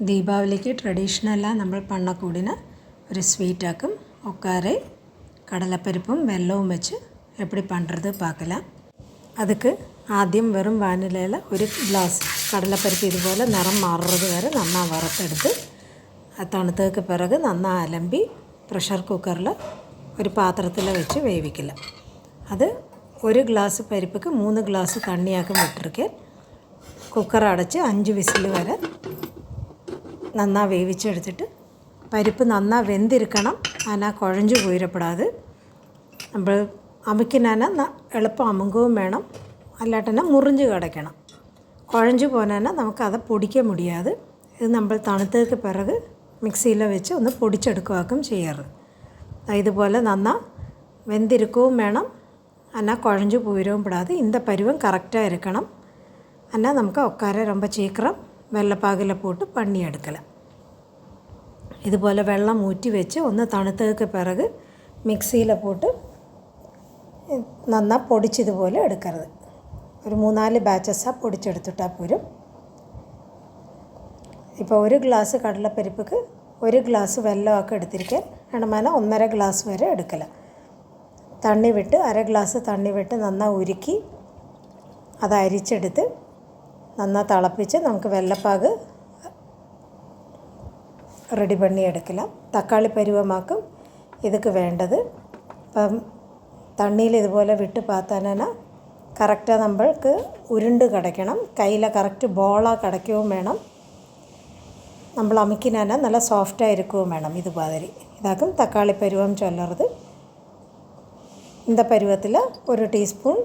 தீபாவளிக்கு ட்ரெடிஷ்னலாக நம்ம பண்ணக்கூடிய ஒரு ஸ்வீட்டாக்கும் ஒக்காரை கடலைப்பருப்பும் வெல்லവും வச்சு எப்படி பண்ணுறது பார்க்கலாம். அதுக்கு ആദ്യം വെറും വാനിലയിൽ ഒരു ഗ്ലാസ് കടലപ്പരിപ്പ് ഇതുപോലെ നിറം മാറുന്നത് വരെ നന്നായി വറുത്തെടുത്ത് തണുത്തതിന് പിറക് നന്നായി അലമ്പി പ്രഷർ കുക്കറിൽ ഒരു പാത്രത്തിൽ വെച്ച് വേവിക്കില്ല. അത് ഒരു ഗ്ലാസ് പരിപ്പിക്ക് 3 ഗ്ലാസ് തണ്ണിയാക്കി വിട്ടിരിക്കുക. കുക്കർ അടച്ച് 5 വിസിൽ വരെ നന്നായി വേവിച്ചെടുത്തിട്ട് പരിപ്പ് നന്നായി വെന്തിരിക്കണം. അതിനാ കുഴഞ്ഞു പോയിരപ്പെടാതെ നമ്മൾ അമിക്കാനാണ് എളുപ്പം അമുങ്ങുകയും വേണം, അല്ലാട്ടന്നെ മുറിഞ്ഞ് കിടക്കണം. കുഴഞ്ഞു പോകാൻ നമുക്കത് പൊടിക്കാൻ മുടിയാതെ ഇത് നമ്മൾ തണുത്തതിന് പിറക് മിക്സിയിൽ വെച്ച് ഒന്ന് പൊടിച്ചെടുക്കുകയും ചെയ്യാറ്. ഇതുപോലെ നന്നായി വെന്തിരിക്കുകയും വേണം, എന്നാൽ കുഴഞ്ഞു പോയിരവും പെടാതെ இந்த பருவம் கரெக்டாக இருக்கணும். എന്നാൽ നമുക്ക് ഒക്കാരെ ரொம்ப சீக்கிரம் വെള്ളപ്പാകിൽ പോട്ട് പണി എടുക്കണം. ഇതുപോലെ വെള്ളം ഊറ്റി വെച്ച് ഒന്ന് തണുത്തതിന് പിറക് മിക്സിയിൽ പോട്ട് നന്നായി പൊടിച്ചതുപോലെ എടുക്കരുത്. ഒരു 3-4 ബാച്ചസാണ് പൊടിച്ചെടുത്തിട്ടാൽ പോരും. ഇപ്പോൾ 1 ഗ്ലാസ് കടലപ്പരിപ്പിക്ക് 1 ഗ്ലാസ് വെള്ളമൊക്കെ എടുത്തിരിക്കാൻ വേണമെന്നാൽ 1.5 ഗ്ലാസ് വരെ എടുക്കല. തണ്ണി വിട്ട് 1/2 ഗ്ലാസ് തണ്ണി വിട്ട് നന്നായി ഉരുക്കി അത് അരിച്ചെടുത്ത് നന്നായി തിളപ്പിച്ച് നമുക്ക് വെള്ളപ്പാക് റെഡി പണി എടുക്കണം. തക്കാളി പരുവമാക്കും ഇതൊക്കെ വേണ്ടത്. അപ്പം തണ്ണിയിൽ ഇതുപോലെ വിട്ട് പാത്താനാണ് കറക്റ്റാக നമ്മൾക്ക് ഉരുണ്ട് കിടക്കണം. കയ്യിൽ കറക്റ്റ് ബോളാக കിടക്കുകയും വേണം. നമ്മൾ അമിക്കിനാന നല്ല സോഫ്റ്റായിരിക്കുകയും വേണം. ഇതുമാതിരി ഇതാക്കും തക്കാളി പരുവം ചൊല്ലരുത്. இந்த பருவத்தில் 1 டீஸ்பூன்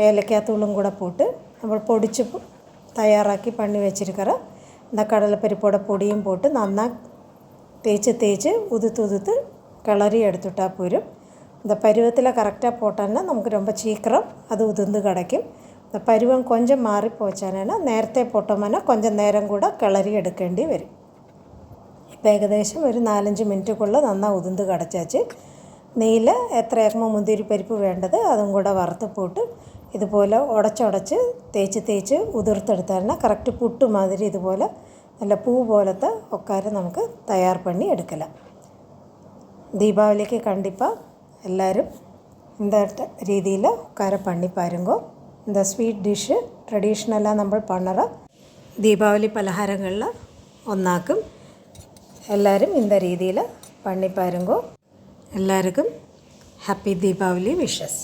ஏலக்காய்த்தூளும் கூட போட்டு நம்ம பொடிச்சு தயாராக்கி பண்ணி வச்சுருக்கிற இந்த கடலைப்பருப்போட பொடியும் போட்டு நல்லா தேய்ச்சி உதுத்து கிளறி எடுத்துட்டால் போயிடும். இந்த பருவத்தில் கரெக்டாக போட்டோன்னா நமக்கு ரொம்ப சீக்கிரம் அது உதிர்ந்து கிடைக்கும். இந்த பருவம் கொஞ்சம் மாறி போச்சானா നേരത്തെ போட்டோம்னா கொஞ்சம் நேரம் கூட கிளறி എടുക്കേണ്ടി വരും. ഇപ്പോൾ ഏകദേശം ഒരു 4-5 മിനിറ്റുക്കുള്ള നന്നായി ഉതിർന്ന് കിടച്ചാച്ച് നെയ്യിൽ എത്രയാക്കുമ്പോൾ മുന്തിരി പരിപ്പ് വേണ്ടത് അതും കൂടെ വറുത്ത് പോട്ട് ഇതുപോലെ ഉടച്ചുടച്ച് തേച്ച് ഉതിർത്തെടുത്താൽ കറക്റ്റ് പുട്ട് മാതിരി ഇതുപോലെ നല്ല പൂ പോലത്തെ ഒക്കാരെ നമുക്ക് തയ്യാർ പണി എടുക്കലാം. ദീപാവലിക്ക് കണ്ടിപ്പാ എല്ലാവരും இந்த രീതിയിൽ ഒക്കാരെ പണി പാരുങ്കോ. இந்த സ്വീറ്റ് ഡിഷ് ട്രഡീഷണലാக നമ്മൾ பண்ணுற ദീപാവലി പലഹാരങ്ങളിൽ ഒന്നാക്കും. എല്ലാവരും இந்த രീതിയിൽ പണി പാരുങ്കോ. എല്ലാവർക്കും ഹാപ്പി ദീപാവലി വിഷസ്.